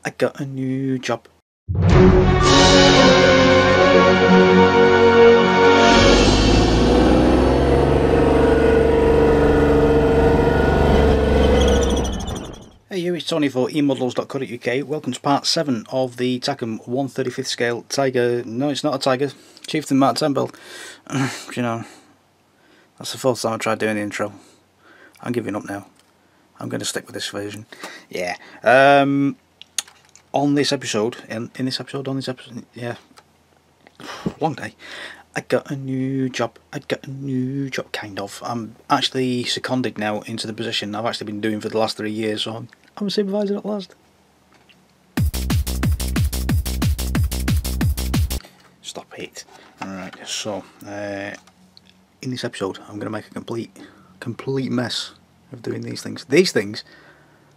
I got a new job. Hey you, it's Tony for emodels.co.uk. Welcome to part 7 of the Takom 1/35th scale Tiger. No, it's not a Tiger. Chieftain Mk.10 build. You know, that's the fourth time I tried doing the intro. I'm giving up now. I'm going to stick with this version. Yeah. On this episode, yeah, long day. I got a new job. Kind of. I'm actually seconded now into the position I've actually been doing for the last 3 years, so I'm a supervisor at last. Stop it. Alright, so in this episode I'm going to make a complete mess of doing these things. These things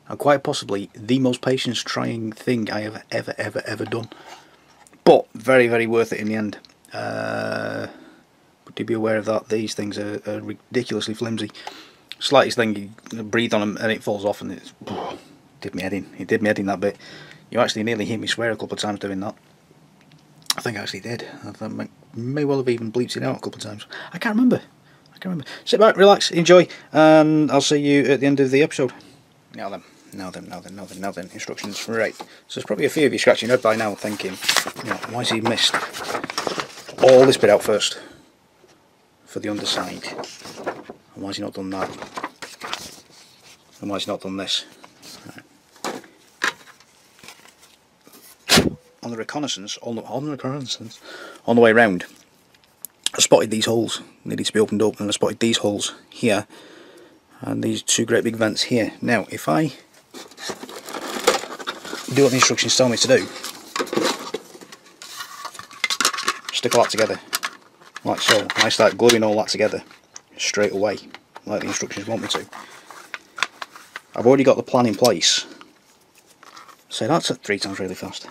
are quite possibly the most patience trying thing I have ever done, but very, very worth it in the end. But do be aware of that. These things are ridiculously flimsy. Slightest thing, you breathe on them and it falls off, and it did me head in. It did me head in that bit. You actually nearly hear me swear a couple of times doing that. I think I actually did. I may well have even bleeped it out a couple of times. I can't remember. Sit back, relax, enjoy, and I'll see you at the end of the episode. Now then, instructions. Right, so there's probably a few of you scratching your head by now thinking, you know, why's he missed all this bit out first for the underside? And why's he not done that? And why's he not done this? Right. On the reconnaissance, on the way round, I spotted these holes needed to be opened up, and I spotted these holes here, and these two great big vents here. Now, if I do what the instructions tell me to do, stick all that together, like so, I start gluing all that together straight away, like the instructions want me to. I've already got the plan in place. So that's at 3 times really fast.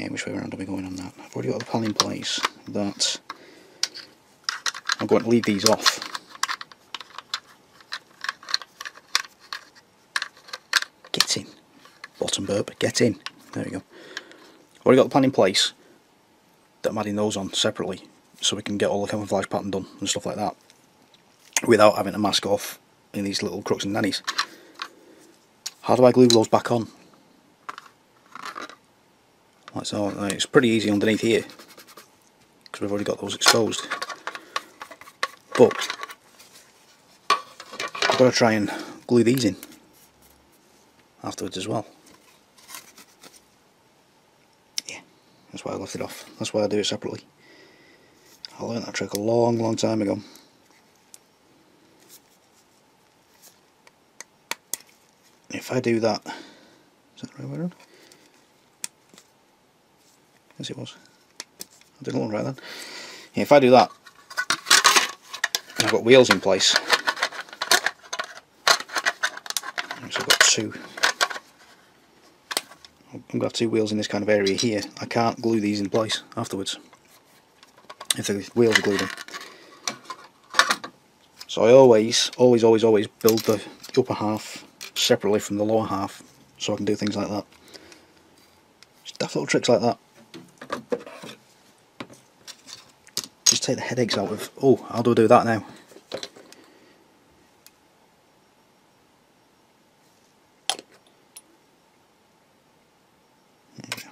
Which way around are we going on that? I've already got the plan in place that I'm going to leave these off. Get in. Bottom burp, get in. There we go. I've already got the plan in place that I'm adding those on separately, so we can get all the camouflage pattern done and stuff like that without having to mask off in these little crooks and nannies. How do I glue those back on? Like so. It's pretty easy underneath here because we've already got those exposed, but I've got to try and glue these in afterwards as well. Yeah, that's why I left it off. That's why I do it separately. I learned that trick a long time ago. If I do that, is that the right way around? Yes, it was. I did it all right then. Yeah, if I do that, and I've got wheels in place, so I've got two. I'm going to have 2 wheels in this kind of area here. I can't glue these in place afterwards if the wheels are glued in. So I always build the upper half separately from the lower half, so I can do things like that. Just daft little tricks like that. Just take the headaches out of, oh, how do I do that now? There we go.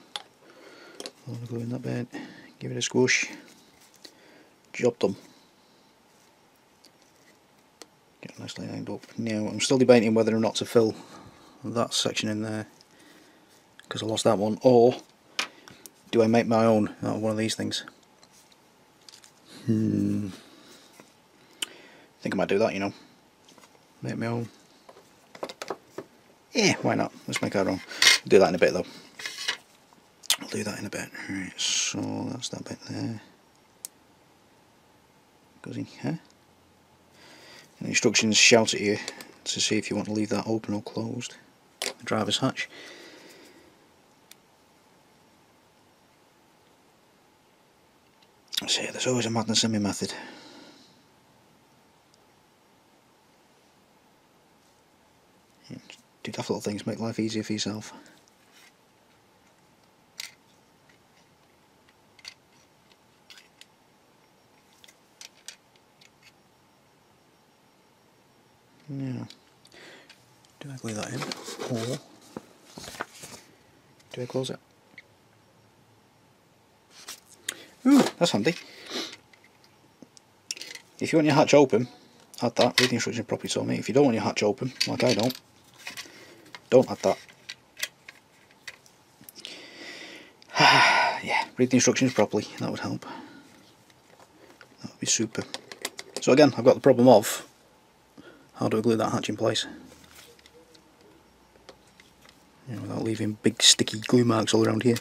A lot of glue in that bit, give it a squish. Job done. Get it nicely lined up. Now I'm still debating whether or not to fill that section in there because I lost that one, or do I make my own out of one of these things? I think I might do that, you know. Make my own. Yeah, why not? Let's make our own. I'll do that in a bit though. I'll do that in a bit. Right, so that's that bit there. Goes in here. And the instructions shout at you to see if you want to leave that open or closed. The driver's hatch. So yeah, there's always a madness in my method. Do daft little things, make life easier for yourself. Yeah. Do I glue that in, or do I close it? Ooh, that's handy. If you want your hatch open, add that. Read the instructions properly, so me. If you don't want your hatch open, like I don't add that. Yeah, read the instructions properly, that would help. That would be super. So again, I've got the problem of, how do I glue that hatch in place? You know, without leaving big sticky glue marks all around here.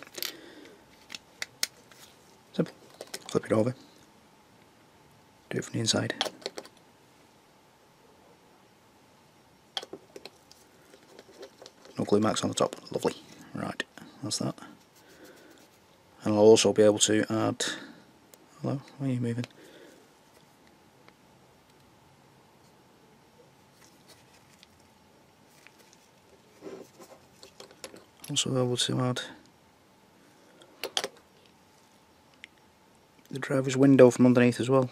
Simple. Flip it over. Do it from the inside. No glue marks on the top. Lovely. Right, that's that. And I'll also be able to add... Hello, why are you moving? Also able to add the driver's window from underneath as well.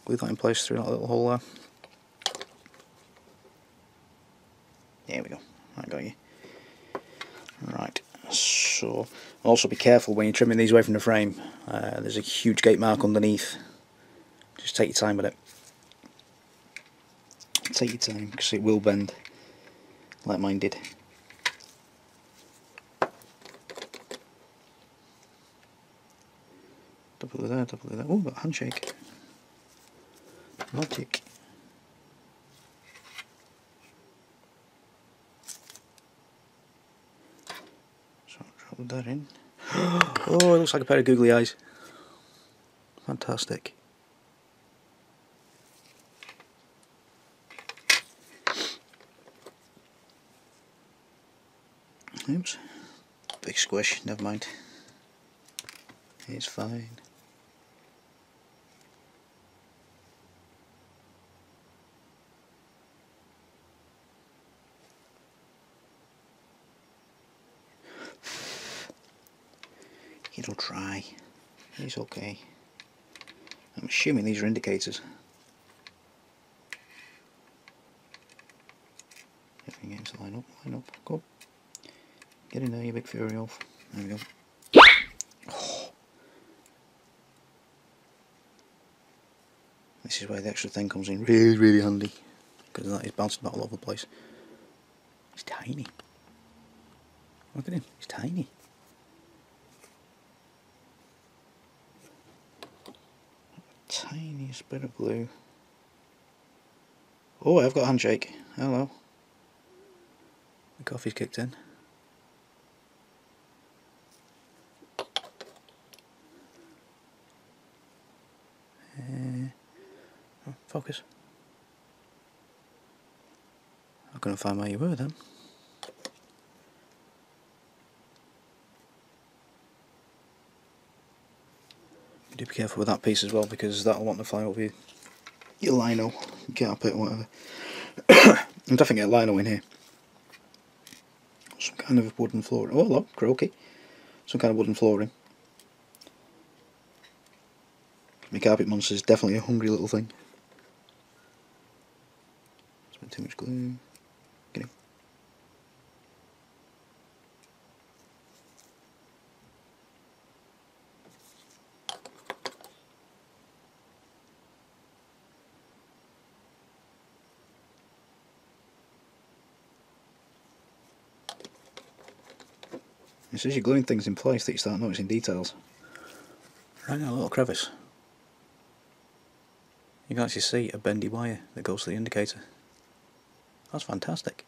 Glue that in place through that little hole there. There we go, I got you. Right, so also be careful when you're trimming these away from the frame. There's a huge gate mark underneath. Just take your time with it. Take your time, because it will bend, like mine did. Double it there, double it there. Oh, got a handshake. Magic. So drop that in. Oh, it looks like a pair of googly eyes. Fantastic. Oops. Big squish, never mind. It's fine. It'll try. It's okay. I'm assuming these are indicators. Everything gets to line up, go. Get in there, you big fury wolf. There we go. Oh. This is where the extra thing comes in really, really handy, because that is bouncing about all over the place. He's tiny. Look at him, he's tiny. Tiniest bit of glue. Oh, I've got a handshake. Hello. The coffee's kicked in. Oh, focus. I couldn't find where you were then. Do be careful with that piece as well, because that'll want to fly over your lino, carpet, whatever. I'm definitely get a lino in here. Some kind of wooden flooring. Oh, hello, croaky. Some kind of wooden flooring. My carpet monster is definitely a hungry little thing. Spent too much glue. Get him. It's as you're gluing things in place that you start noticing details. Right now, a little crevice. You can actually see a bendy wire that goes to the indicator. That's fantastic.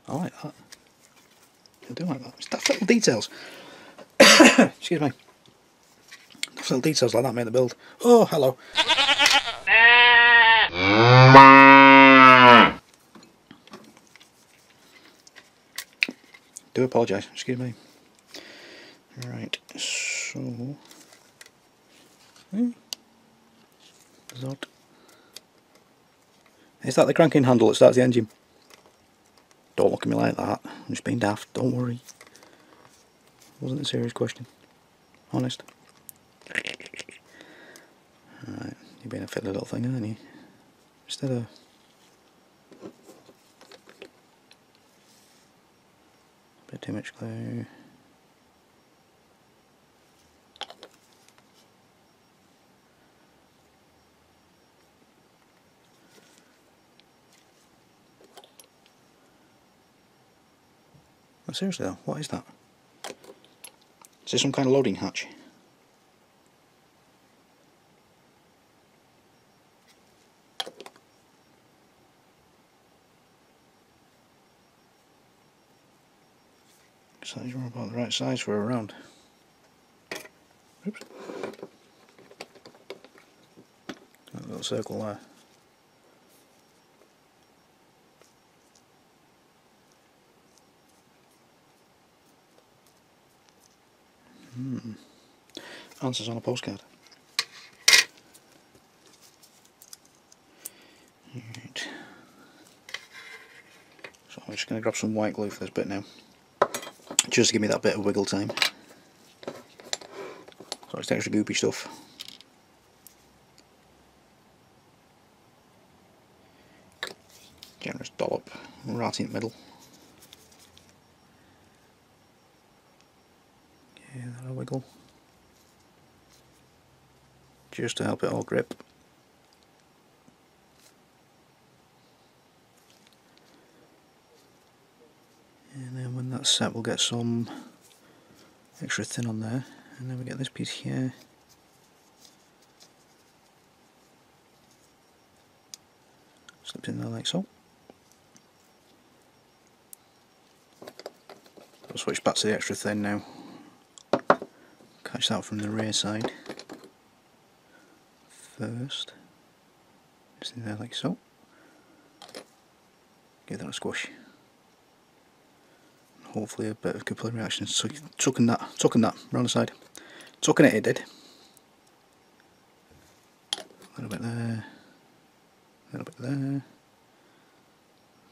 I like that. I do like that. It's daft little details. Excuse me. Daft little details like that make the build. Oh, hello. Do apologise. Excuse me. Right. So. That. Is that the cranking handle that starts the engine? Don't look at me like that. I'm just being daft. Don't worry. Wasn't a serious question. Honest. Alright, you're being a fiddly little thing, aren't you? Instead of... a bit too much glue. Oh, seriously though, what is that? Is this some kind of loading hatch? Size we're about the right size for a round. Oops. That little circle there. Answers on a postcard. Right. So I'm just going to grab some white glue for this bit now. Just to give me that bit of wiggle time. So it's extra goopy stuff. Generous dollop right in the middle. Yeah, that'll wiggle. Just to help it all grip. And then when that's set, we'll get some extra thin on there, and then we get this piece here. Slipped in there like so. I'll switch back to the extra thin now. Catch that from the rear side first. Just in there like so. Give that a squish. Hopefully a bit of capillary reaction. So tucking that round the side. Tucking it did. A little bit there. A little bit there.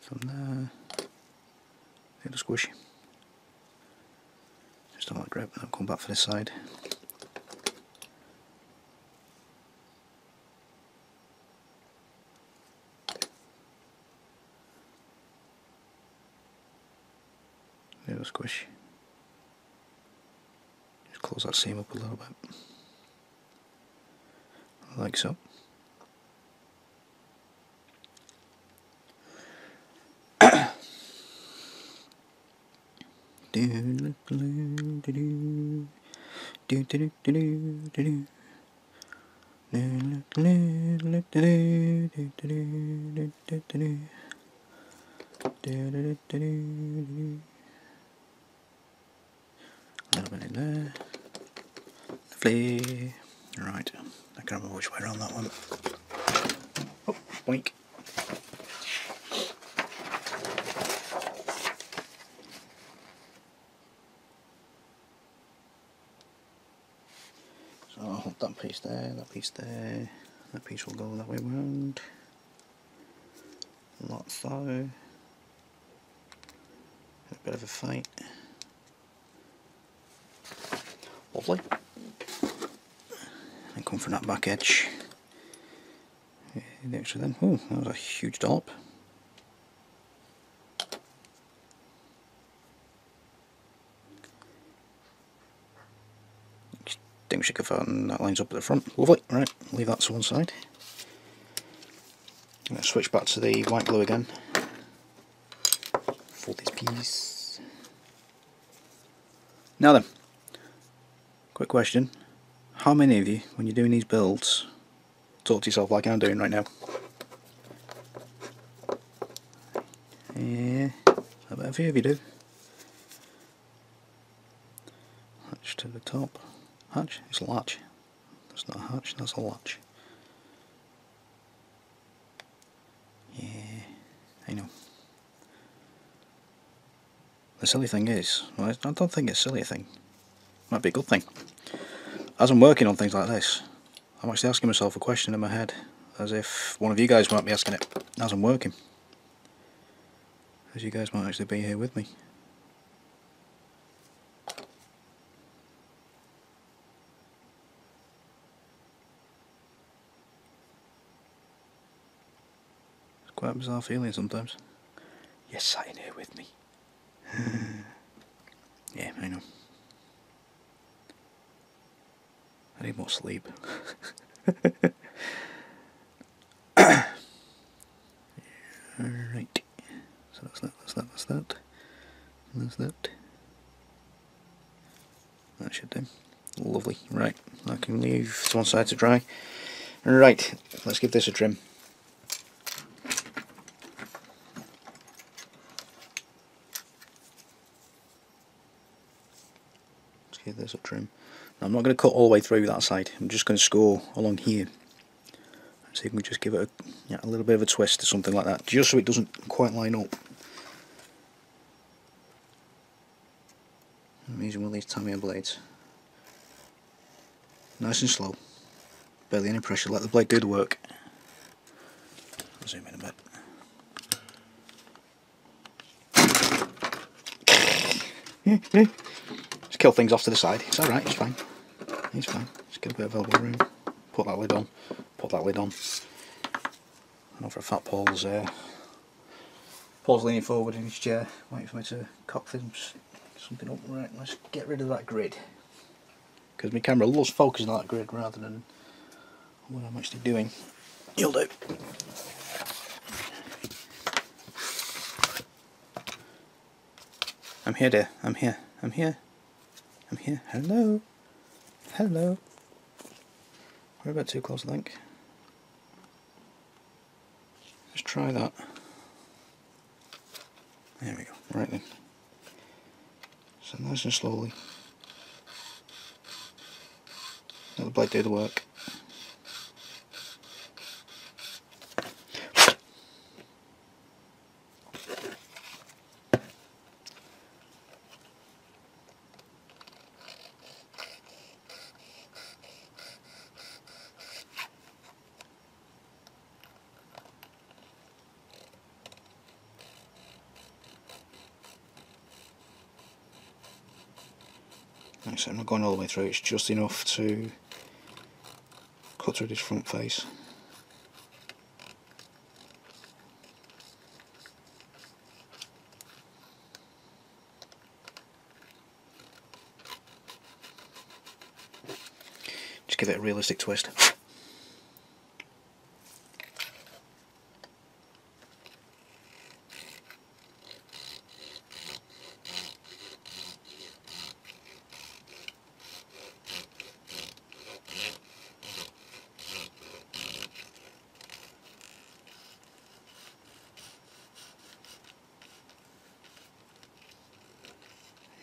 Some there. Give it a squish. Just on that grip, and I'll come back for this side. Give it a squish. Just close that seam up a little bit. Like so. A little bit in there. Lovely. Right, I can't remember which way around that one. Oh, boink. So I'll hold that piece there, that piece there. That piece will go that way round. Like so. A bit of a fight. Lovely. And come from that back edge. The extra then. Oh, that was a huge dollop. Extinguisher cover, and that lines up at the front. Lovely. Right, leave that to one side. I'm going to switch back to the white glue again. Fold this piece. Now then, quick question. How many of you, when you're doing these builds, talk to yourself like I'm doing right now? Yeah, I bet a few of you do. Hatch to the top. Hatch? It's a latch. That's not a hatch, that's a latch. Yeah, I know. The silly thing is, well, I don't think it's a silly thing. Might be a good thing. As I'm working on things like this, I'm actually asking myself a question in my head as if one of you guys might be asking it as I'm working, as you guys might actually be here with me. It's quite a bizarre feeling sometimes. You're sat in here with me. Yeah, I know. I need more sleep. Alright. So that's that. That's that. That should do. Lovely. Right. I can leave to one side to dry. Right. Let's give this a trim. Let's give this a trim. Now, I'm not going to cut all the way through that side. I'm just going to score along here. So you can just give it a little bit of a twist or something like that, just so it doesn't quite line up. I'm using one of these Tamiya blades. Nice and slow. Barely any pressure, let the blade do the work. I'll zoom in a bit. Just kill things off to the side. It's alright, it's fine. It's fine. Just get a bit of elbow room. Put that lid on. Put that lid on. I know for a fact Paul's leaning forward in his chair, waiting for me to cock something up. Right, let's get rid of that grid. Because my camera loves focusing on that grid rather than what I'm actually doing. You'll do. I'm here, dear. I'm here. I'm here. I'm here. Hello. Hello. We're about too close, I think. Let's try that. There we go. Right then. So nice and slowly. Let the blade do the work. So I'm not going all the way through, it's just enough to cut through this front face. Just give it a realistic twist.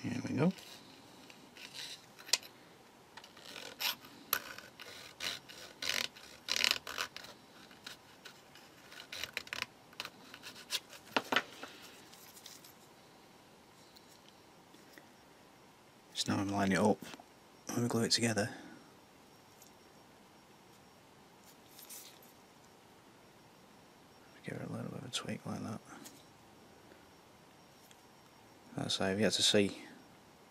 Here we go. So now I'm lining it up when we glue it together. Give it a little bit of a tweak like that. That's how you have to see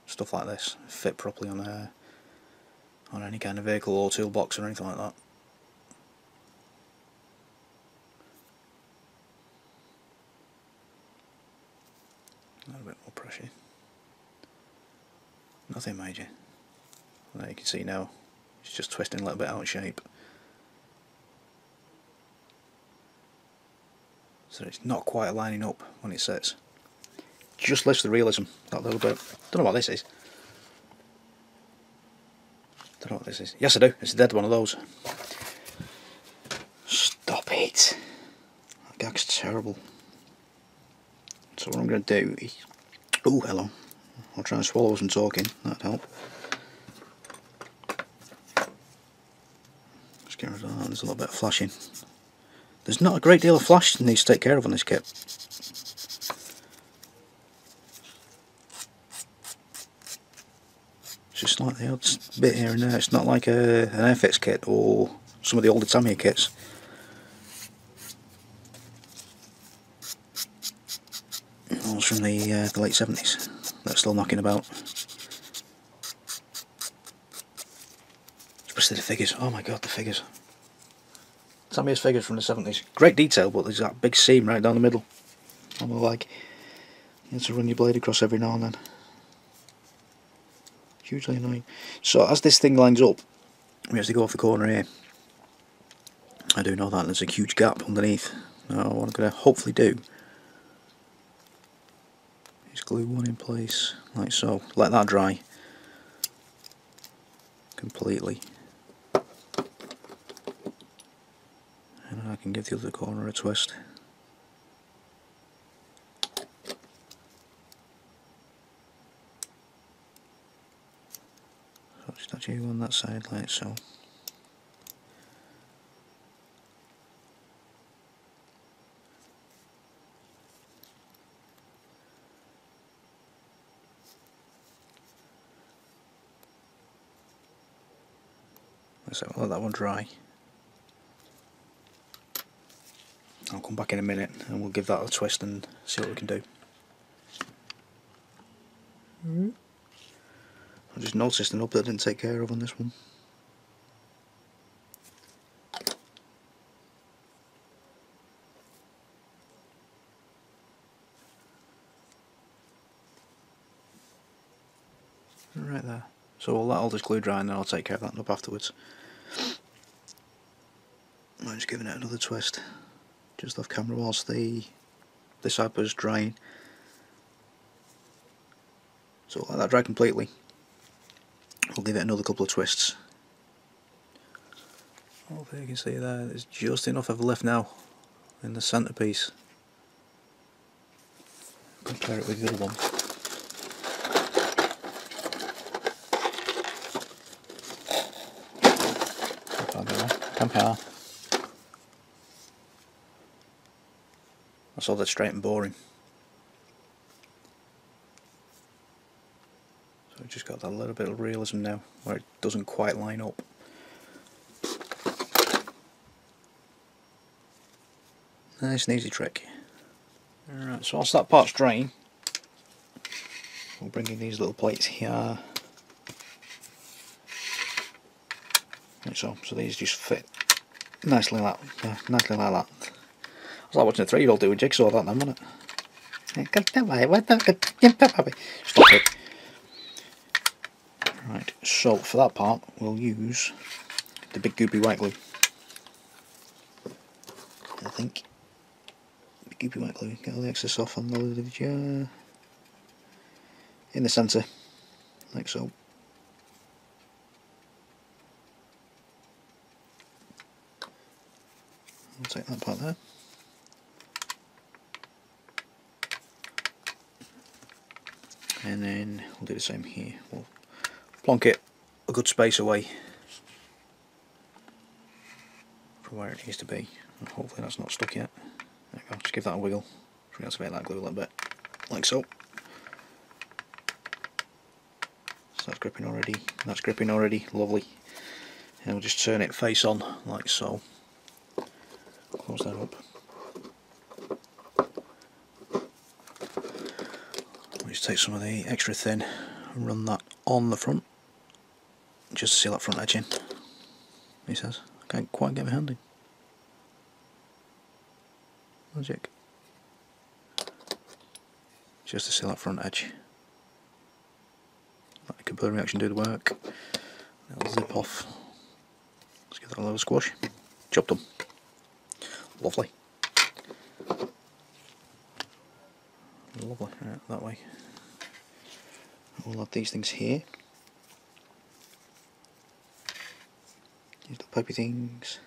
stuff like this fit properly on any kind of vehicle or toolbox or anything like that. A little bit more pressure. Nothing major. There you can see now it's just twisting a little bit out of shape. So it's not quite lining up when it sits. Just lifts the realism that little bit. Don't know what this is. Don't know what this is. Yes I do, it's a dead one of those. Stop it. That gag's terrible. So what I'm going to do is... Oh, hello. I'll try and swallow some talking, that'd help. Just get rid of that, there's a little bit of flashing. There's not a great deal of flash that needs to take care of on this kit. Just like the odd bit here and there. It's not like an Airfix kit or some of the older Tamiya kits from the late 70s that are still knocking about. Especially the figures. Oh my god, the figures. Sammy's figures from the 70s. Great detail, but there's that big seam right down the middle on the leg. You have to run your blade across every now and then. Hugely annoying. So as this thing lines up, we have to go off the corner here. I do know that there's a huge gap underneath. Now what I'm going to hopefully do is glue one in place like so. Let that dry completely. And then I can give the other corner a twist. So just actually on that side like so. So I'll let that one dry. I'll come back in a minute and we'll give that a twist and see what we can do. I just noticed a nub that I didn't take care of on this one. Right there. So we'll let all this glue dry and then I'll take care of that nub afterwards. I'm just giving it another twist just off camera whilst this is drying. So let that dry completely. I'll give it another couple of twists. Hopefully you can see there, there's just enough of a lift now in the centrepiece. Compare it with the other one. Compare. That's all that's straight and boring. So we've just got that little bit of realism now, where it doesn't quite line up. Nice and easy trick. Alright, so whilst that part's drying, we'll bring in these little plates here. Like so these just fit nicely like that. Yeah, nicely like that. I was like watching a 3-year-old do a jigsaw that then, wasn't it? Stop it. Right, so for that part we'll use the big goopy white glue. I think. Big goopy white glue. Get all the excess off on the lid of the jar. In the centre, like so. I'll take that part there. And then we'll do the same here. We'll plonk it a good space away from where it needs to be. And hopefully that's not stuck yet. There we go, just give that a wiggle. Reactivate that glue a little bit, like so. So that's gripping already, lovely. And we'll just turn it face on, like so. Close that up. We'll just take some of the extra thin and run that on the front, just to seal that front edge in. He says, I can't quite get my hand in. Magic. Just to seal that front edge. Let the computer reaction do the work. It'll zip off. Let's give that a little squash. Job done. Lovely. Lovely. Right, that way. We'll add these things here. These little pipey things.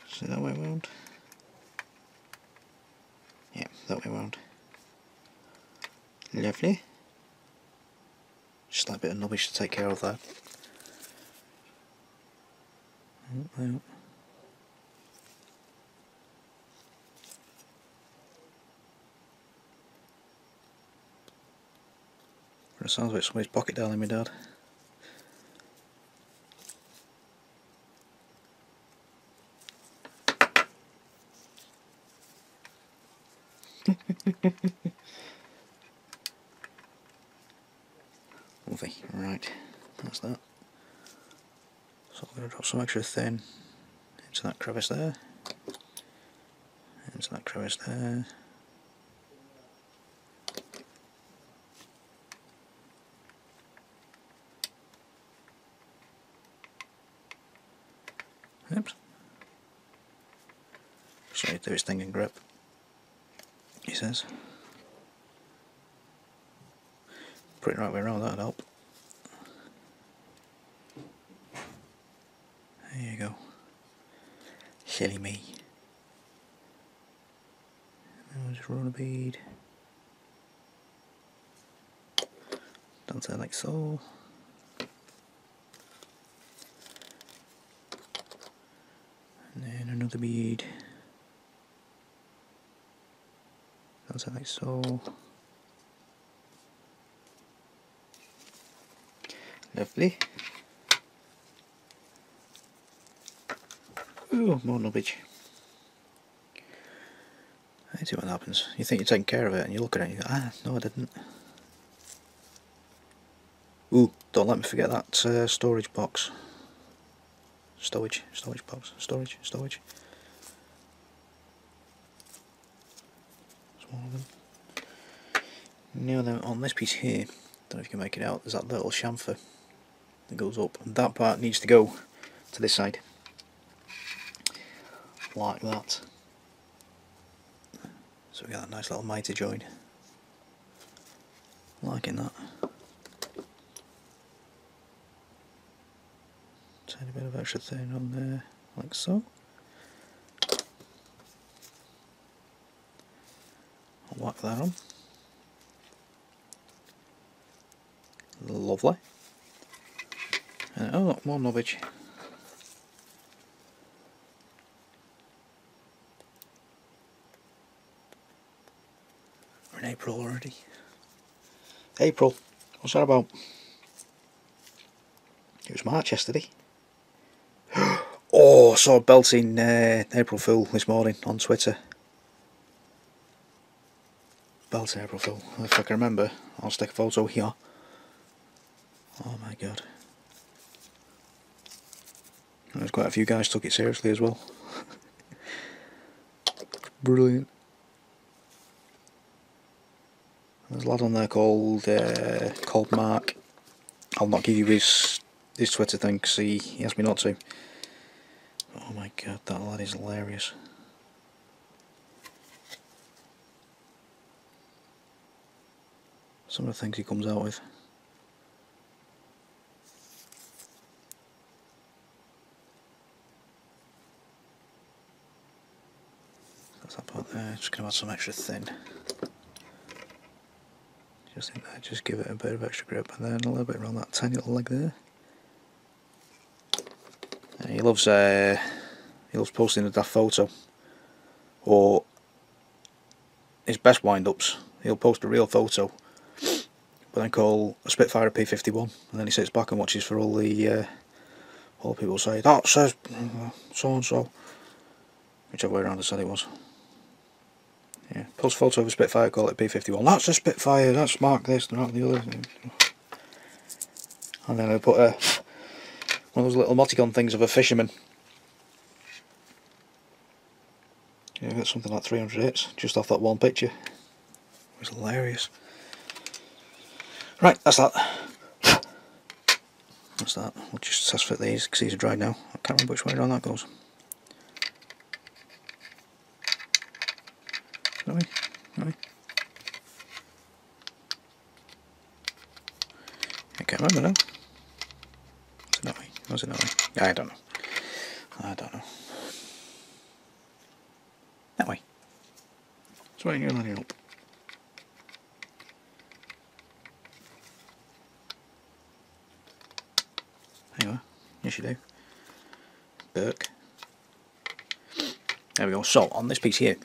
So that way around. Yeah, that way around. Lovely. Just that bit of nubbish to take care of that. It sounds like somebody's pocket dialing me, Dad. Right, that's that. So I'm going to drop some extra thin into that crevice there, into that crevice there. Oops. So you do his thing and grip, he says. Put it right way around, that'd help. There you go. Silly me. Now just run a bead down there like so. And then another bead down there like so. Lovely. Ooh, more nubbage. Let's see what happens. You think you're taking care of it and you look at it and you go, ah, no I didn't. Ooh, don't let me forget that storage box. Storage box. Storage. That's one of them. Now then, on this piece here, don't know if you can make it out, there's that little chamfer that goes up, and that part needs to go to this side. Like that. So we get that nice little mitre join. Liking that. Tiny bit of extra thin on there, like so. I'll whack that on. Lovely. And oh look, more nubbage. We're in April already. April, what's that about? It was March yesterday. Oh, I saw a belting April Fool this morning on Twitter. Belting April Fool. If I can remember, I'll stick a photo here. Oh my god. There's quite a few guys took it seriously as well. Brilliant. There's a lad on there called Mark. I'll not give you his Twitter thing because he asked me not to. Oh my god, that lad is hilarious. Some of the things he comes out with. That's that part there. Just going to add some extra thin. Just in there, just give it a bit of extra grip, and then a little bit around that tiny little leg there. And he loves posting a daft photo, or his best wind-ups. He'll post a real photo, but then call a Spitfire a P51, and then he sits back and watches for all the people say that says so and so, whichever way around I said it was. Yeah, post a photo of a Spitfire, call it P51. That's a Spitfire. That's mark this, not the other. And then I put one of those little emoticon things of a fisherman. Yeah, I got something like 300 hits just off that one picture. It was hilarious. Right, that's that. That's that. We'll just test fit these because these are dried now. I can't remember which way around that goes. That way? That way? I can't remember now. Was it that way? Was it that way? I don't know. I don't know. That way. That's why you're lining up. There you are. Yes you do. Burke. There we go. So, on this piece here,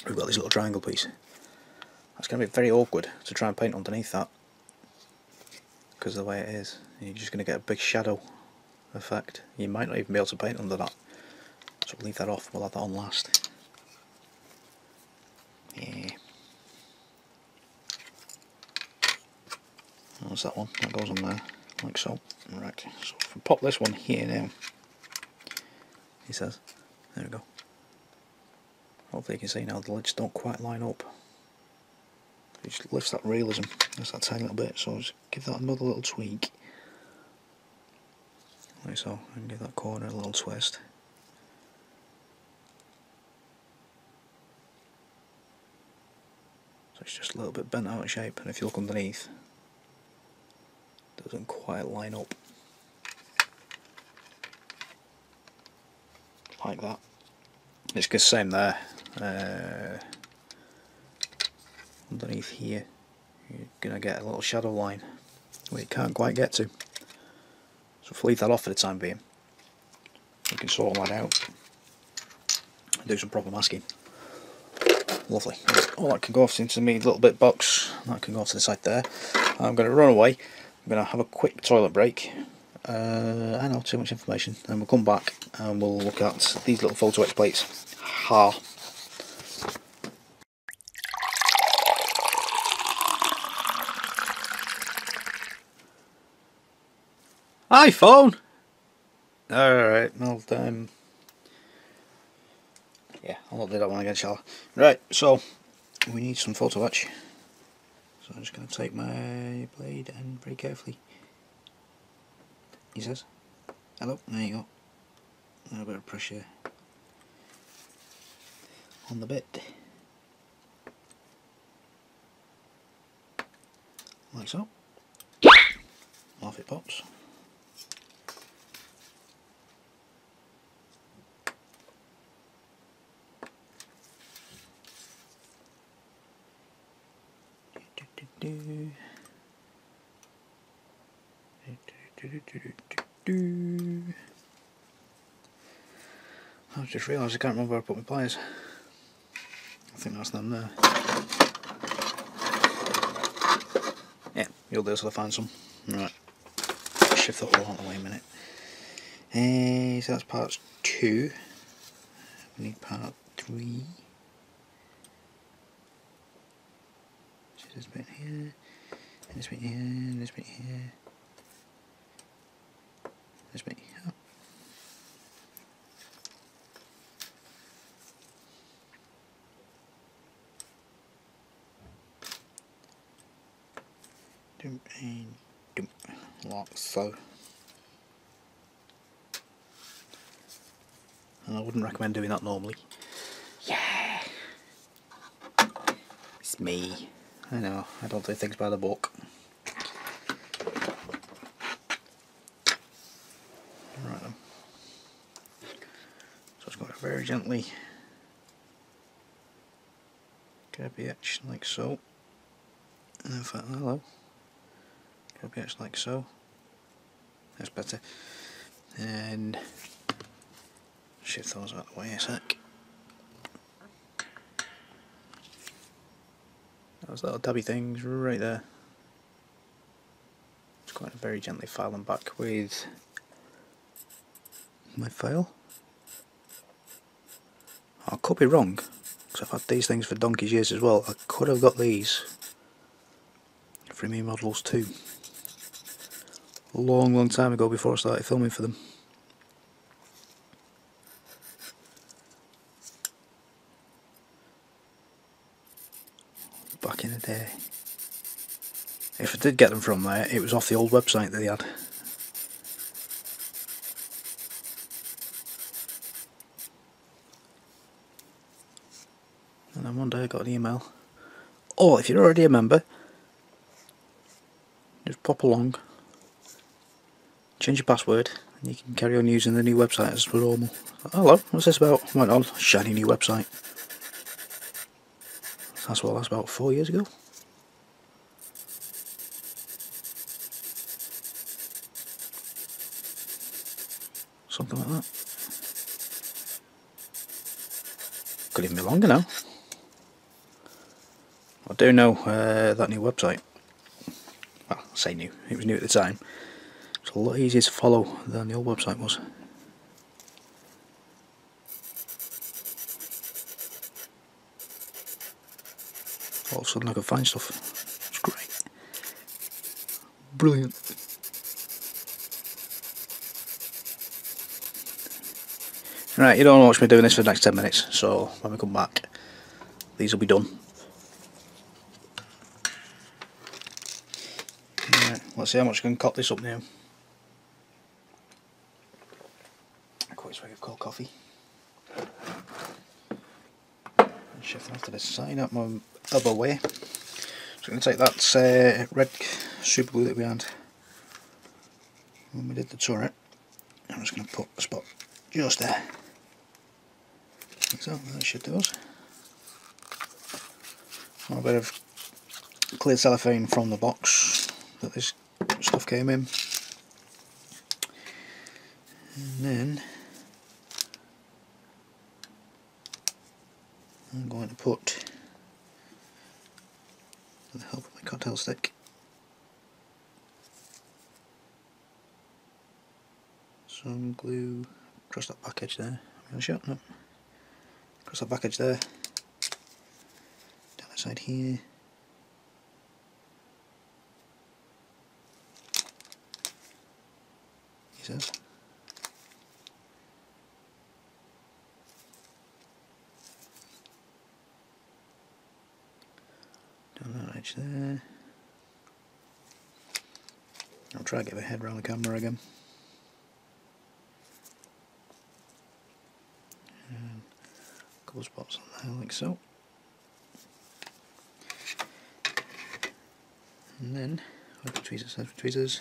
we've got this little triangle piece. That's going to be very awkward to try and paint underneath that, because of the way it is. You're just going to get a big shadow effect. You might not even be able to paint under that. So we'll leave that off. We'll have that on last. Yeah. That's that one. That goes on there, like so. Right, so if we pop this one here now, he says, there we go. Hopefully you can see now the lids don't quite line up. It just lifts that realism just that tiny little bit, so just give that another little tweak. Like so, and give that corner a little twist. So it's just a little bit bent out of shape, and if you look underneath, it doesn't quite line up. Like that. It's the same there. Underneath here, you're going to get a little shadow line where you can't quite get to. So if we leave that off for the time being, we can sort all that out and do some proper masking. Lovely. All that can go off into me little bit box. That can go off to the side there. I'm going to run away. I'm going to have a quick toilet break. I know, too much information. And we'll come back and we'll look at these little photo etch plates. Ha! iPhone! Alright, well, yeah, I'll not do that one again, shall I? Right, so, we need some photo etch. So I'm just going to take my blade and very carefully, he says, hello, there you go. A little bit of pressure on the bit. Like so. Off it pops. I've just realised I can't remember where I put my pliers. I think that's them there. Yeah, you'll do till I find some. Right, shift the whole out of the way a minute. So that's part 2. We need part 3. So this bit here, and this bit here, and this bit here, this bit here. Dump and dump, like so. And I wouldn't recommend doing that normally. Yeah, it's me. I know, I don't do things by the book. Right then. So it's got to very gently grab the etch like so. And in fact, hello. Grab the etch like so. That's better. And shift those out of the way a sec. Those little dabby things right there. Just going to very gently file them back with my file. I could be wrong, because I've had these things for donkey's years as well. I could have got these for me models too. A long time ago before I started filming for them. Back in the day. If I did get them from there, it was off the old website that they had. And then one day I got an email. Or if you're already a member, just pop along, change your password, and you can carry on using the new website as per normal. Hello, what's this about? Went on, shiny new website. That's what, that's about 4 years ago. Something like that. Could even be longer now. I do know that new website. Well, I say new, it was new at the time. It's a lot easier to follow than the old website was. All of a sudden I could find stuff. It's great. brilliant. Right, you don't want to watch me doing this for the next 10 minutes, so when we come back, these will be done. Right, let's see how much I can cock this up now. A quick swig of cold coffee. And shift off to this side, out my other way. So I'm going to take that red super glue that we had when we did the turret. I'm just going to put a spot just there. Like so, that should do us. A bit of clear cellophane from the box that this stuff came in. And then I'm going to put, with the help of my cocktail stick, some glue across that back edge there. Am I going to shut? No. Across that back edge there. Down the side here. He says. Down that edge there. I'll try to get the head around the camera again. And a couple of spots on there like so. And then, with the tweezers, head for tweezers.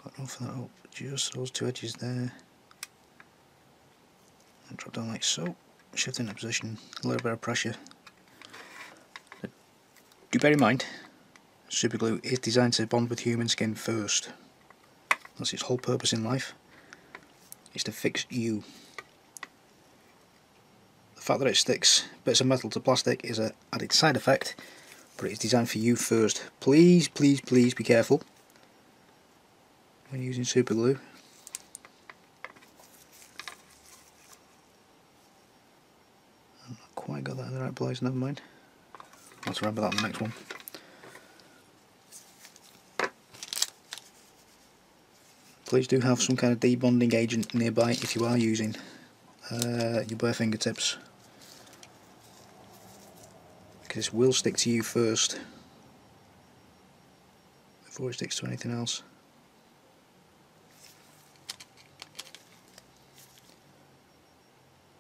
Got enough of that up, just those two edges there. And drop down like so. Shift into position, a little bit of pressure. But do bear in mind, super glue is designed to bond with human skin first. That's its whole purpose in life. It's to fix you. The fact that it sticks bits of metal to plastic is an added side effect, but it's designed for you first. Please, please, please be careful when using super glue. I've not quite got that in the right place, never mind. Let's remember that in the next one. Please do have some kind of debonding agent nearby if you are using your bare fingertips, because this will stick to you first before it sticks to anything else.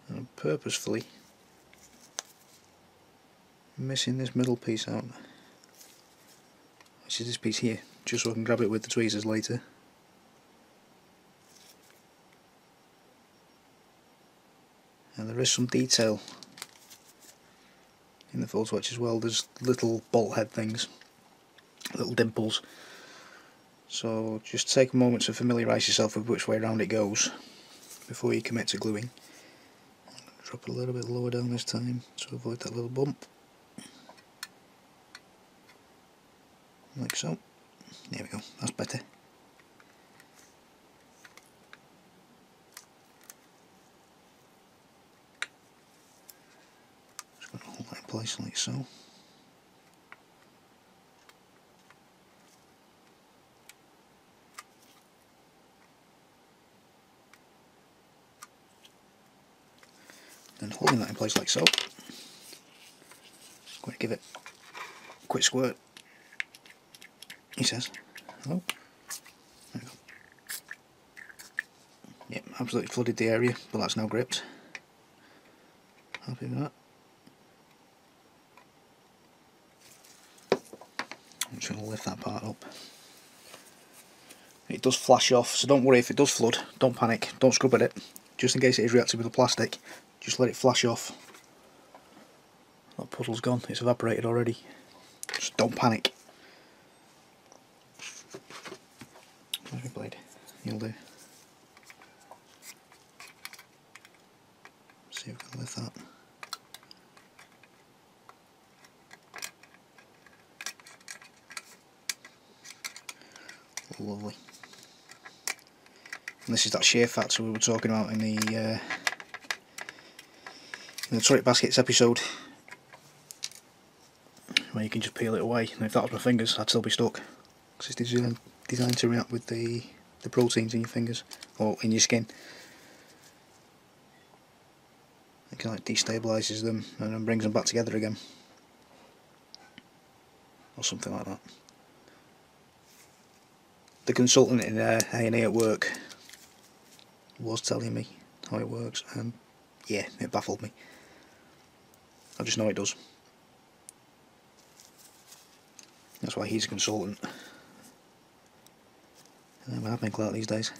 And I'm purposefully missing this middle piece out, which is this piece here, just so I can grab it with the tweezers later. And there is some detail in the full swatch as well. There's little bolt head things, little dimples. So just take a moment to familiarise yourself with which way around it goes before you commit to gluing. Drop it a little bit lower down this time to avoid that little bump. Like so. There we go, that's better. Just going to hold that in place like so. Then holding that in place like so. Going to give it a quick squirt. He says, hello. There we go. Yep, absolutely flooded the area, but that's now gripped. Happy with that. I'm just going to lift that part up. It does flash off, so don't worry if it does flood. Don't panic, don't scrub at it. Just in case it is reacting with the plastic, just let it flash off. That puddle's gone, it's evaporated already. Just don't panic. Where's my blade? You'll do. See if we can lift that. Lovely. And this is that shear factor we were talking about in the turret baskets episode. where you can just peel it away, and if that was my fingers I'd still be stuck, because it's designed to react with the proteins in your fingers, or in your skin. It kind of like destabilises them and then brings them back together again, or something like that. The consultant in A&E at work was telling me how it works, and yeah, it baffled me. I just know it does. That's why he's a consultant. And we're having clout these days.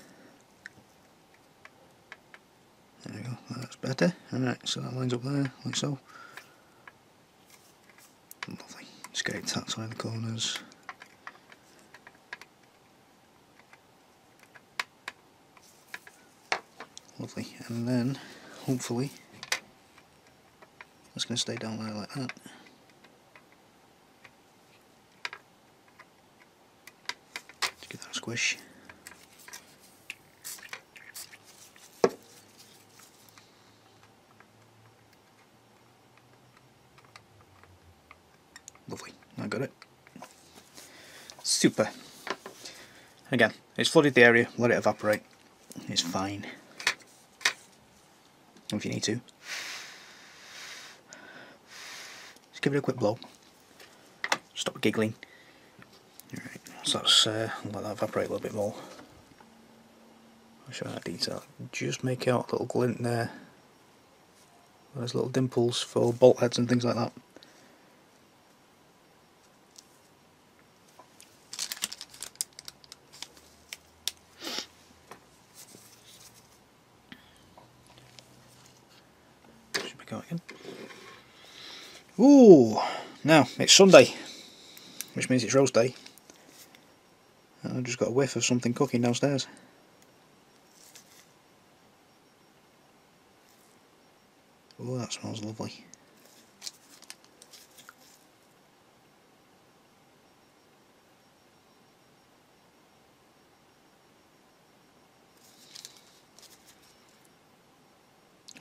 There we go, that's better. Alright, so that lines up there, like so. Lovely. Just get it tacked on the corners. Lovely, and then hopefully that's going to stay down there like that. Just give that a squish. Lovely, I got it. Super. Again, it's flooded the area, let it evaporate. It's fine. If you need to, just give it a quick blow. Stop giggling. Alright, so let's let that evaporate a little bit more. I'll show you that detail. Just make out a little glint there. There's little dimples for bolt heads and things like that. Should we go again? Ooh! Now, it's Sunday, which means it's roast day. And I've just got a whiff of something cooking downstairs. Oh, that smells lovely.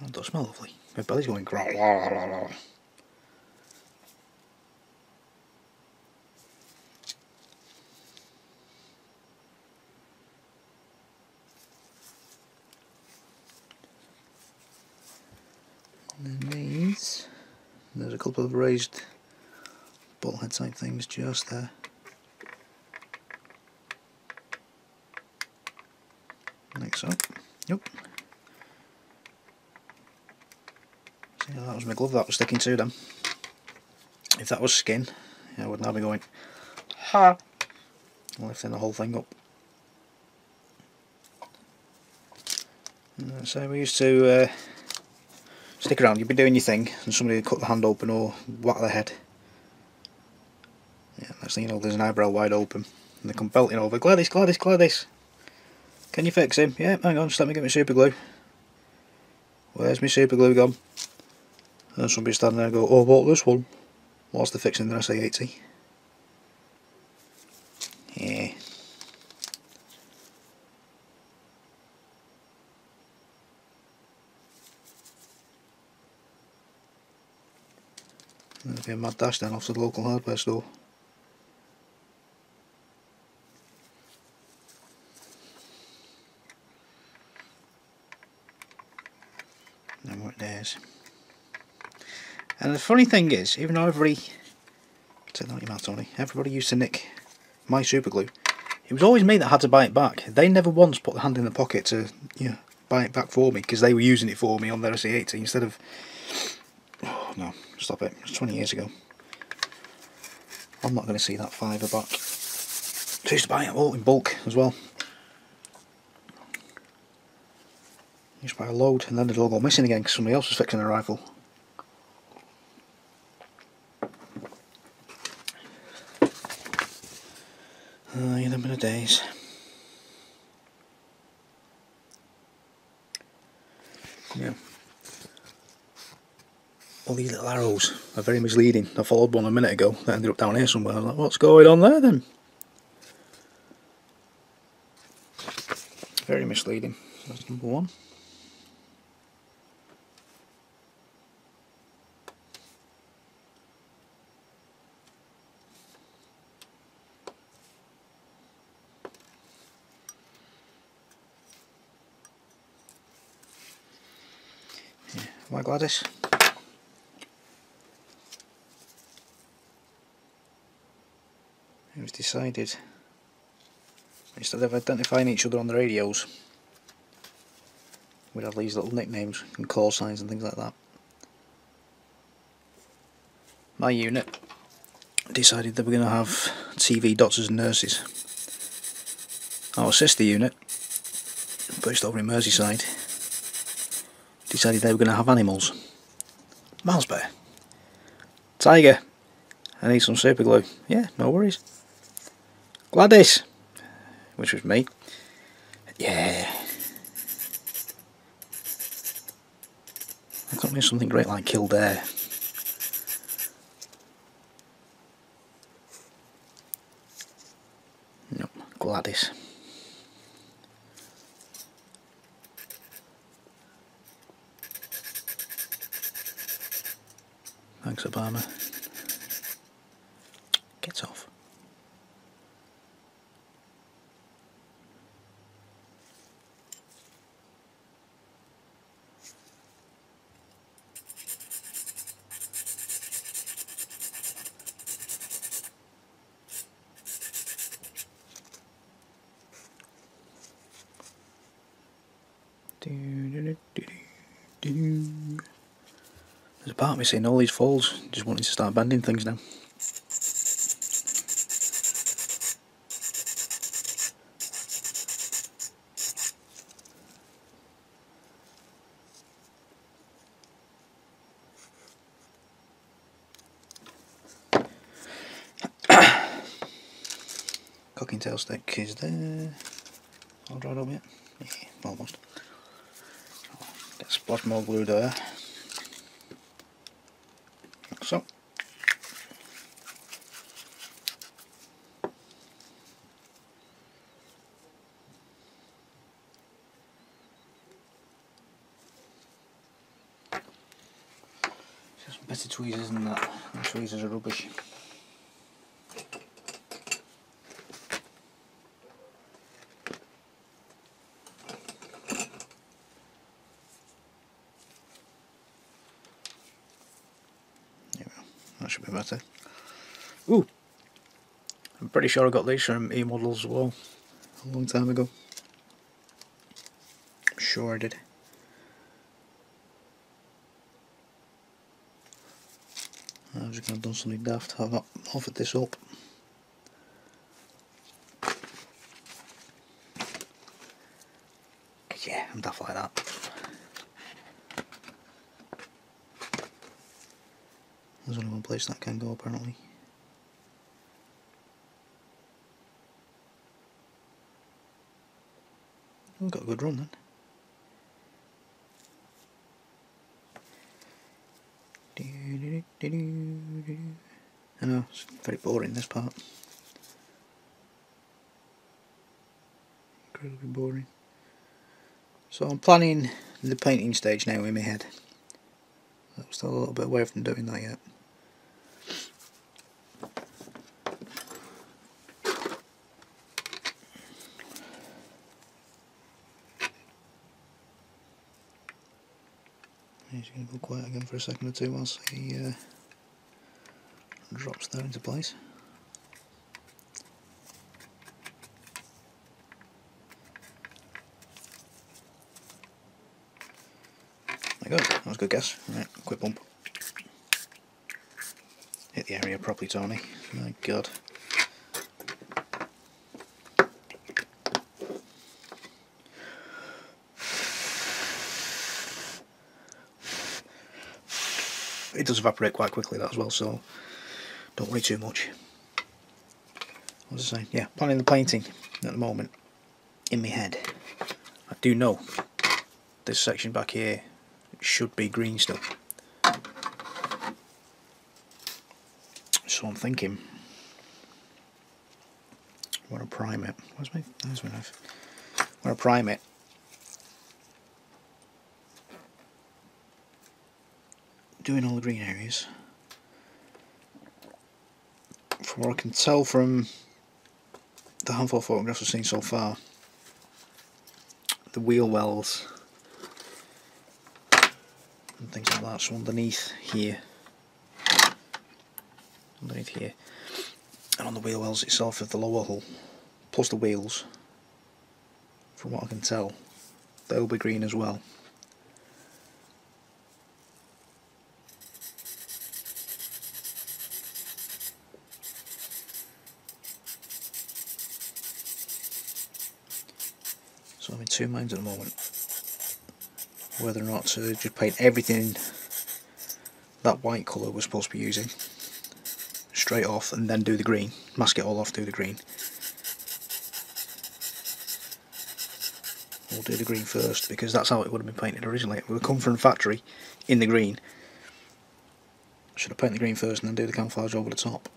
Oh, it does smell lovely. My belly's going growl. And then these, there's a couple of raised bolt head type things just there. Like so. Yep. See, that was my glove that was sticking to them. If that was skin, I would now be going ha, lifting the whole thing up. So we used to stick around, you'd be doing your thing and somebody would cut the hand open or whack the head. Yeah, next thing you know there's an eyebrow wide open and they come belting over, Gladys, Gladys, Gladys, can you fix him? Yeah, hang on, just let me get my super glue. Where's my super glue gone? And somebody standing there and go, oh, what, this one? Whilst they're fixing their SA80. Yeah. There'll be a mad dash then off to the local hardware store. No more days. And the funny thing is, even though take that out your mouth, Tony, everybody used to nick my super glue, it was always me that had to buy it back. They never once put the hand in the pocket to, you know, buy it back for me, because they were using it for me on their SA80 instead of... Oh no, stop it, it's 20 years ago. I'm not going to see that fiver back. So I used to buy it all in bulk as well. I used to buy a load and then they'd all go missing again because somebody else was fixing a rifle. You them in the days. Yeah. All these little arrows are very misleading. I followed one a minute ago that ended up down here somewhere. I was like, what's going on there then? Very misleading. That's number one. My Gladys. It was decided, instead of identifying each other on the radios, we'd have these little nicknames and call signs and things like that. My unit decided that we're going to have TV doctors and nurses. Our sister unit, based over in Merseyside, decided they were going to have animals. Mouse bear. Tiger. I need some super glue. Yeah, no worries. Gladys, which was me. Yeah. I got me something great like Kildare. Nope, Gladys. Thanks, Obama. Get off. There's a part of me seeing all these falls, just wanting to start bending things now. Cocking tail stick is there. All dried up yet? Yeah, almost. Get a splash more glue there. Like so. Just better tweezers than that. The tweezers are rubbish. That should be better. Ooh! I'm pretty sure I got these from E-Models as well, a long time ago. I'm sure I did. I'm just going to have done something daft. I've not offered this up. Yeah, I'm daft like that. There's only one place that can go apparently. We've got a good run then. I know, it's very boring this part. Incredibly boring. So I'm planning the painting stage now in my head. I'm still a little bit away from doing that yet. He's going to go quiet again for a second or two whilst he drops that into place. There you go, that was a good guess. Right, quick bump. Hit the area properly, Tony. My God. It does evaporate quite quickly that as well, so don't worry too much. What was I saying? Yeah, planning the painting at the moment in my head. I do know this section back here should be green still. So I'm thinking, I want to prime it. Where's my knife? I want to prime it. Doing all the green areas. From what I can tell from the handful of photographs I've seen so far, the wheel wells and things like that. So underneath here, and on the wheel wells itself of the lower hull, plus the wheels, from what I can tell, they'll be green as well. So I'm in two minds at the moment, whether or not to just paint everything that white colour we're supposed to be using straight off and then do the green, mask it all off, do the green. We'll do the green first because that's how it would have been painted originally. It would have come from the factory in the green. Should have painted the green first and then do the camouflage over the top.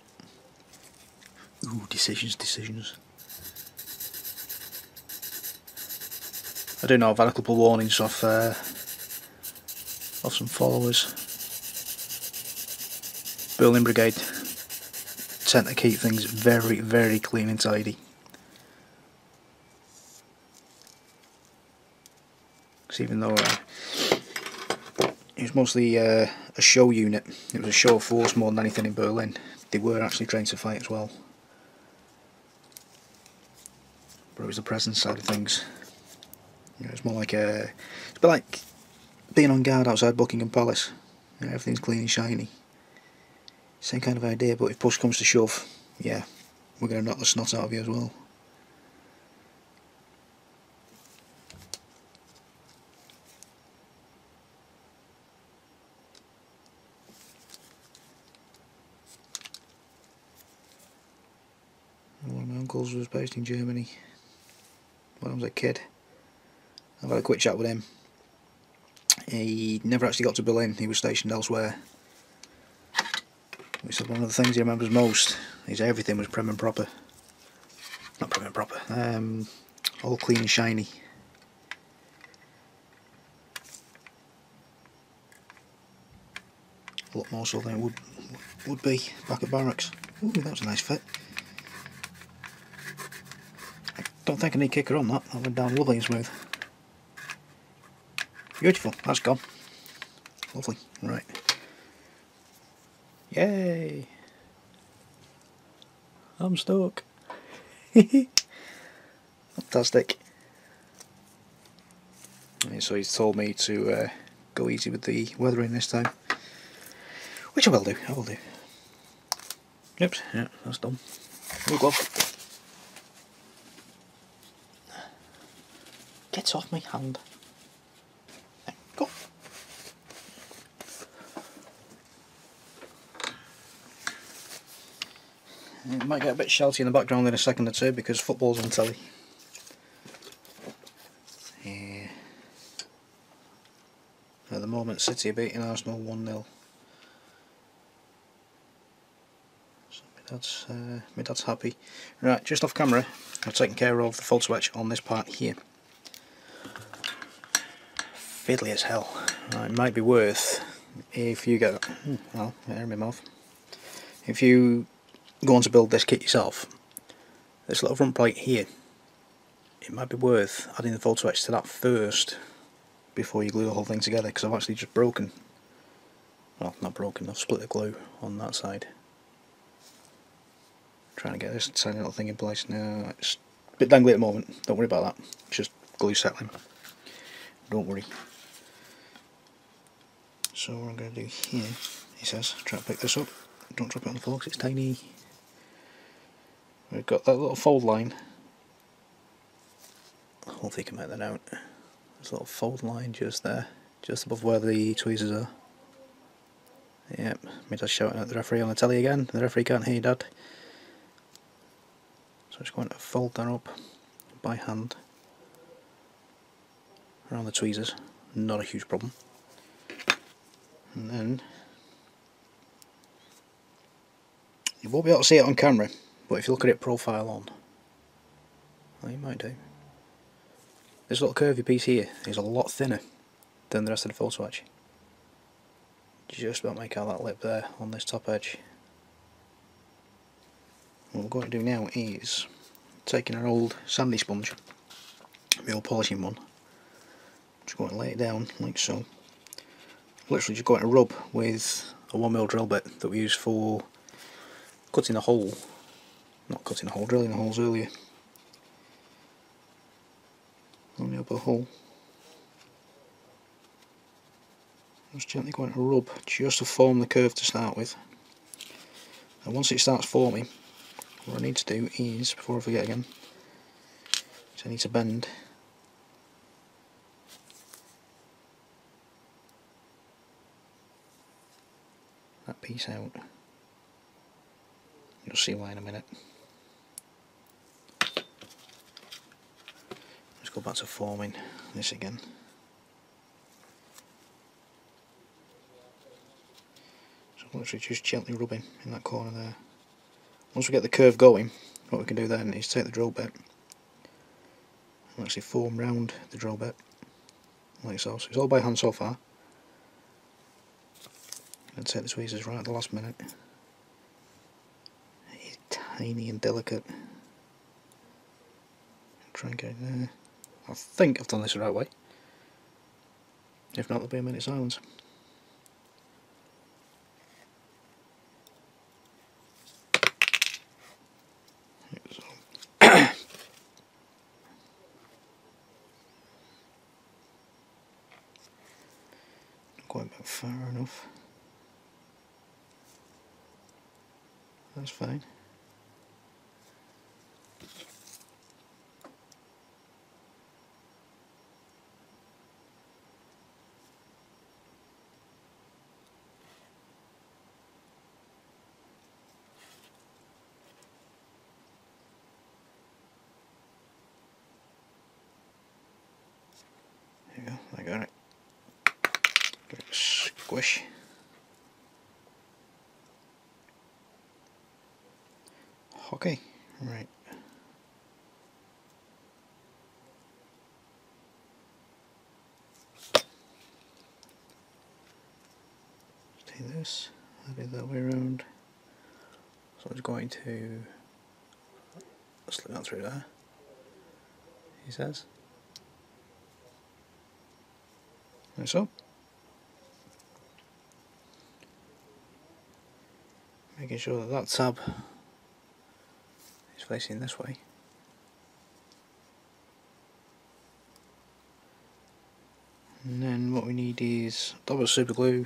Ooh, decisions. I do know I've had a couple of warnings off some followers. Berlin Brigade tend to keep things very, very clean and tidy. Because even though it was mostly a show unit, it was a show of force more than anything in Berlin, they were actually trained to fight as well. But it was the presence side of things. You know, it's more like it's a bit like being on guard outside Buckingham Palace. You know, everything's clean and shiny. Same kind of idea, but if push comes to shove, yeah, we're going to knock the snot out of you as well. One of my uncles was based in Germany when I was a kid. I've had a quick chat with him. He never actually got to Berlin, he was stationed elsewhere. He said one of the things he remembers most is everything was prim and proper. Not prim and proper, all clean and shiny. A lot more so than it would be back at barracks. Ooh, that was a nice fit. I don't think I need kicker on that, that went down lovely and smooth. Beautiful, that's gone. Lovely, right. Yay! I'm stuck. Fantastic. And so he's told me to go easy with the weathering this time. Which I will do, Oops, yeah, that's done. New glove. Get off my hand. There, go. It might get a bit shouty in the background in a second or two because football's on telly. Yeah. At the moment, City are beating Arsenal 1-0. So my dad's happy. Right, just off camera, I've taken care of the photo etch on this part here. Fiddly as hell. It might be worth if you get well, air in my mouth. If you go on to build this kit yourself, this little front plate here, it might be worth adding the photo etch to that first before you glue the whole thing together, because I've actually just broken, well, not broken, I've split the glue on that side. Trying to get this tiny little thing in place now. It's a bit dangly at the moment, don't worry about that, it's just glue settling, don't worry. So what I'm going to do here, he says, try to pick this up, don't drop it on the floor because it's tiny. We've got that little fold line, hopefully you can make that out. There's a little fold line just there, just above where the tweezers are. Yep, my dad's shouting at the referee on the telly again, the referee can't hear you, Dad. So I'm just going to fold that up by hand around the tweezers, not a huge problem. And then, you won't be able to see it on camera, but if you look at it profile on, well, you might do. This little curvy piece here is a lot thinner than the rest of the photo etch. Just about make out that lip there on this top edge. What we're going to do now is taking an old sandy sponge, the old polishing one, just going to lay it down like so. literally just going to rub with a 1mm drill bit that we used for cutting a hole, not cutting a hole, drilling the holes earlier on the upper hole. Just gently going to rub just to form the curve to start with, and once it starts forming, what I need to do is, before I forget again, is I need to bend that piece out. You'll see why in a minute. Let's go back to forming this again. So literally just gently rubbing in that corner there. Once we get the curve going, what we can do then is take the drill bit and actually form round the drill bit like so. So it's all by hand so far. And take the tweezers right at the last minute. It's tiny and delicate. Try and get it there. I think I've done this the right way. If not, there'll be a minute's silence. Quite back far enough. That's fine. There you go, I got it. Give it a squish. Okay, right. Take this, have it that way around. So I'm just going to slip that through there, he says. Like so. Making sure that that tab is facing this way. And then what we need is double super glue.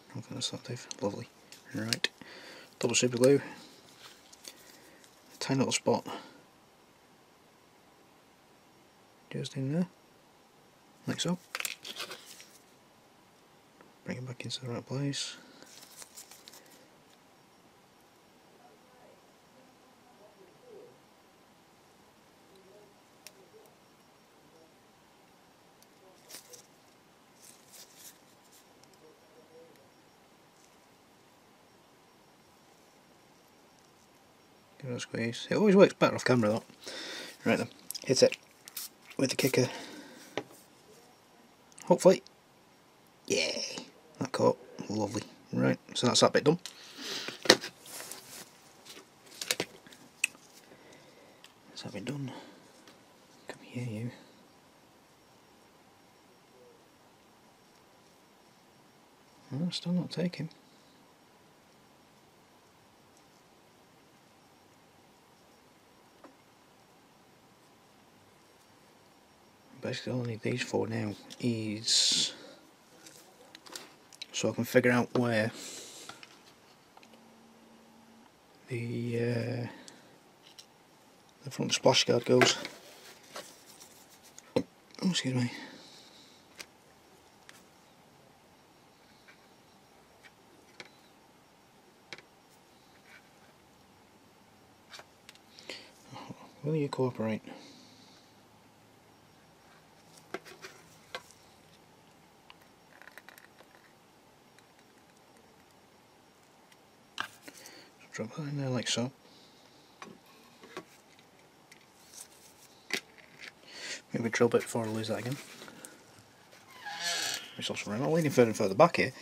I think that's that, Dave. Lovely. Right. Double super glue. A tiny little spot just in there. Like so. Bring it back into the right place. Give it a squeeze. It always works better off camera though. Right then, hit it with the kicker. Hopefully. Yay! That caught. Lovely. Right, so that's that bit done. That's that bit done. Come here, you. Oh, still not taking. Basically all I need these for now is so I can figure out where the front splash guard goes. Oh, excuse me. Will you cooperate? Drop that in there like so. Maybe drill bit before I lose that again. I'm not leaning further and further back here.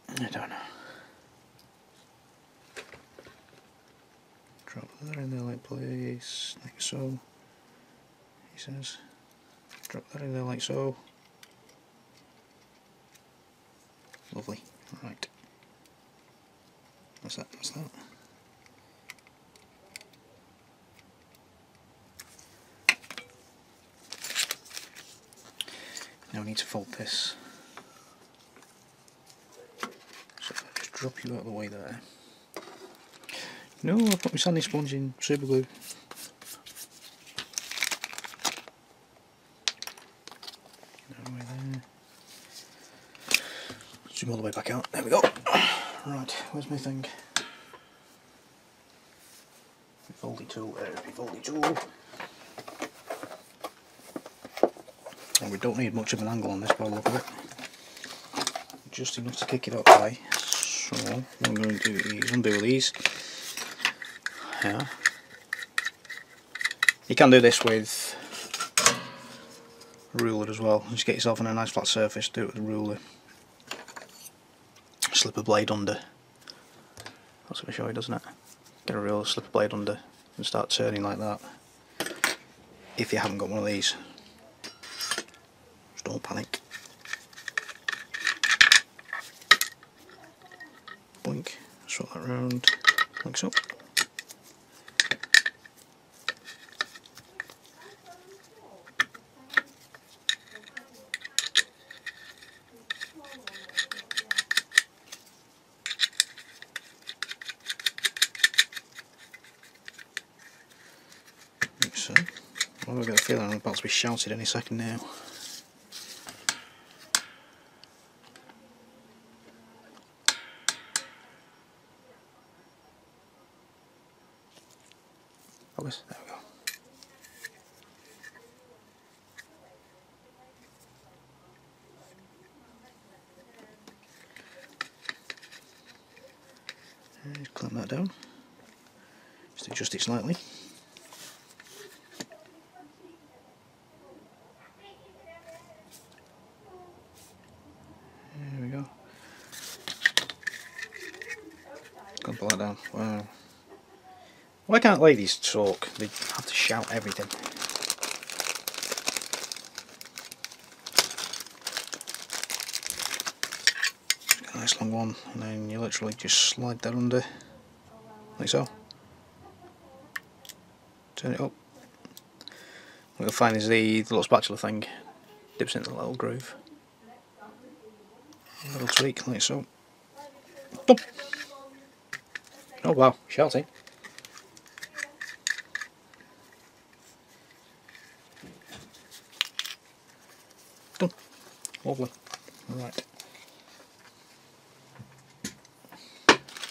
I don't know. Drop that in there like place, like so. he says. Drop that in there like so. Lovely. Right. That's that, that's that. Now I need to fold this. So if I just drop you out of the way there. No, I put my sanding sponge in super glue. Way there. Zoom all the way back out. There we go. Right, where's my thing? My foldy tool. There's my foldy tool. And we don't need much of an angle on this by the look of it. Just enough to kick it up high. So what I'm going to do is undo these. Yeah. You can do this with a ruler as well. Just get yourself on a nice flat surface, do it with a ruler. Slip a blade under. That's going to show you, doesn't it? Get a ruler, slip a blade under and start turning like that. If you haven't got one of these. Just don't panic. Boink, swap that round, like so. Like so. Well, I've got a feeling I'm about to be shouted any second now. Focus, there we go. Just clamp that down. Just adjust it slightly. There we go. Can't pull that down. Wow. Why can't ladies talk? They have to shout everything. A nice long one, and then you literally just slide that under, like so. Turn it up. What you'll find is the little spatula thing dips into the little groove. A little tweak, like so. Boom. Oh wow, shouting. Done. Lovely. Right.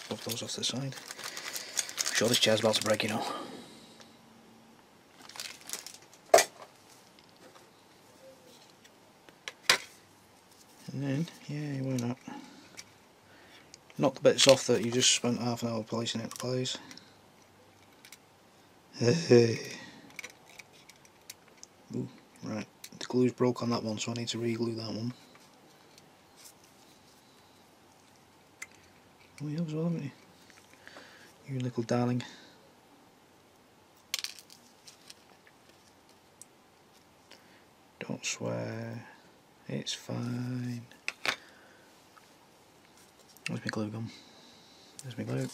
Both those off to the side. I'm sure this chair's about to break, you know. And then, yeah, why not? Knock the bits off that you just spent half an hour placing into place. Ooh, right, the glue's broke on that one, so I need to re-glue that one. Oh, you have as well, haven't you? You little darling. Don't swear. It's fine. Where's my glue gum? There's my glue.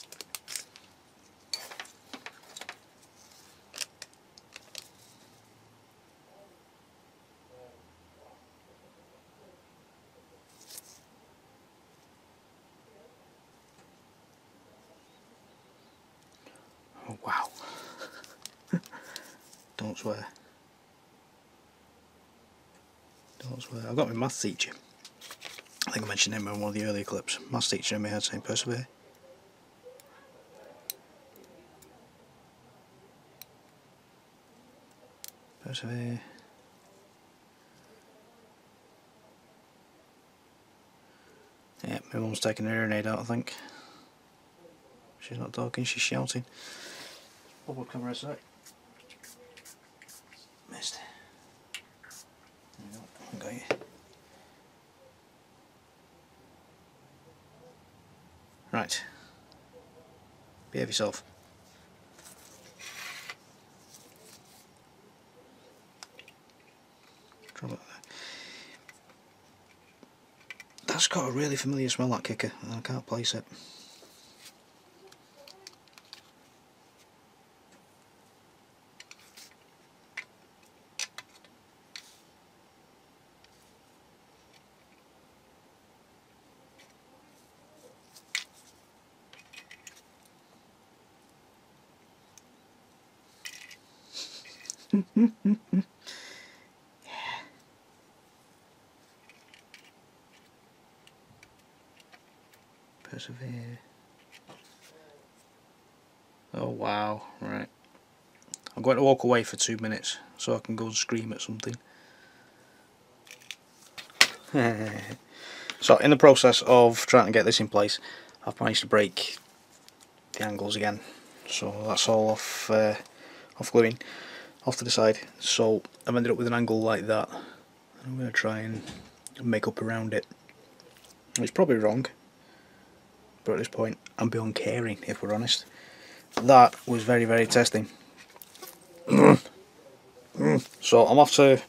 Oh wow. Don't swear. Don't swear. I've got my maths teacher. I think I mentioned him in one of the earlier clips. Maths teacher in my head saying persevere. Persevere. Yeah, my mum's taking her hearing aid out, I think. She's not talking, she's shouting. Bubble cover a sec. Missed. There we go, I got you. Right. Behave yourself. Probably. That's got a really familiar smell, that kicker, and I can't place it. Persevere. Oh wow, right. I'm going to walk away for 2 minutes so I can go and scream at something. So in the process of trying to get this in place, I've managed to break the angles again. So that's all off gluing off to the side. So I've ended up with an angle like that. I'm going to try and make up around it. It's probably wrong, but at this point I'm beyond caring, if we're honest. That was very, very testing. So I'm off to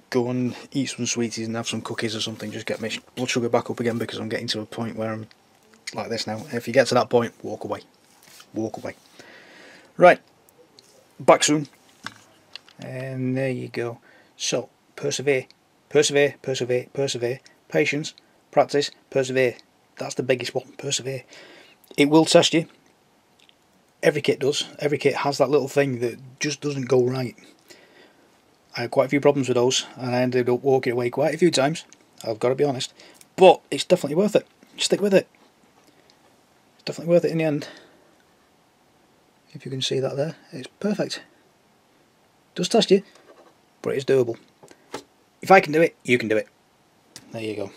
go and eat some sweeties and have some cookies or something, just get my blood sugar back up again, because I'm getting to a point where I'm like this now. If you get to that point, walk away. Walk away. Right, back soon. And there you go. So, persevere, persevere, persevere, persevere. Patience, practice, persevere. That's the biggest one, persevere. It will test you. Every kit does. Every kit has that little thing that just doesn't go right. I had quite a few problems with those, and I ended up walking away quite a few times, I've got to be honest. But it's definitely worth it. Stick with it. It's definitely worth it in the end. If you can see that there, it's perfect. It does test you, but it's doable. If I can do it, you can do it. There you go.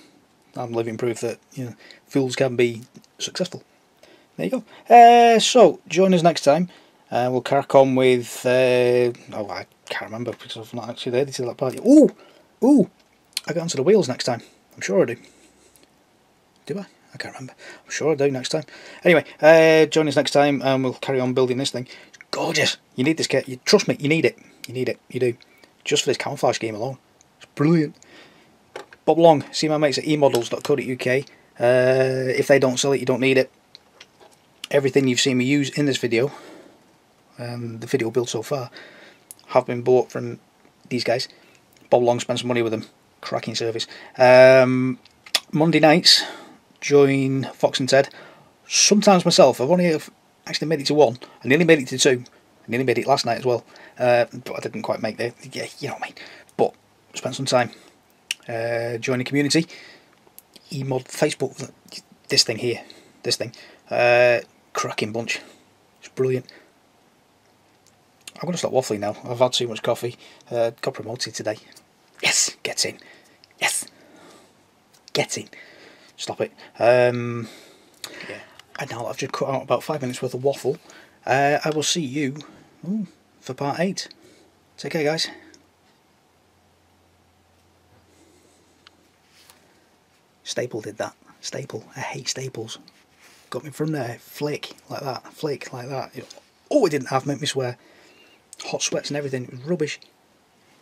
I'm living proof that, you know, fools can be successful. There you go. So join us next time. We'll crack on with. Oh, I can't remember because I've not actually edited that part yet. Ooh! I get onto the wheels next time. I'm sure I do. Do I? I can't remember. I'm sure I do next time. Anyway, join us next time and we'll carry on building this thing. It's gorgeous. You need this kit. Trust me, you need it. You need it. You do. Just for this camouflage game alone. It's brilliant. Bob along. See my mates at emodels.co.uk. If they don't sell it, you don't need it. Everything you've seen me use in this video, and the video build so far, have been bought from these guys. Bob along, spend some money with them. Cracking service. Monday nights, join Fox and Ted. Sometimes myself. I've only actually made it to 1. I nearly made it to 2. I nearly made it last night as well. But I didn't quite make it. Yeah, you know what I mean. But spend some time. Join the community. Emod Facebook. This thing here. This thing. Cracking bunch. It's brilliant. I'm going to stop waffling now. I've had too much coffee. Got promoted today. Yes, get in. Yes, get in. Stop it. Yeah. And now that I've just cut out about 5 minutes worth of waffle, I will see you for part 8. Take care, guys. Staple did that. Staple. I hate staples. Got me from there. Flick like that. Flick like that. Oh, it didn't have. Made me swear. Hot sweats and everything. It was rubbish.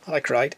I cried.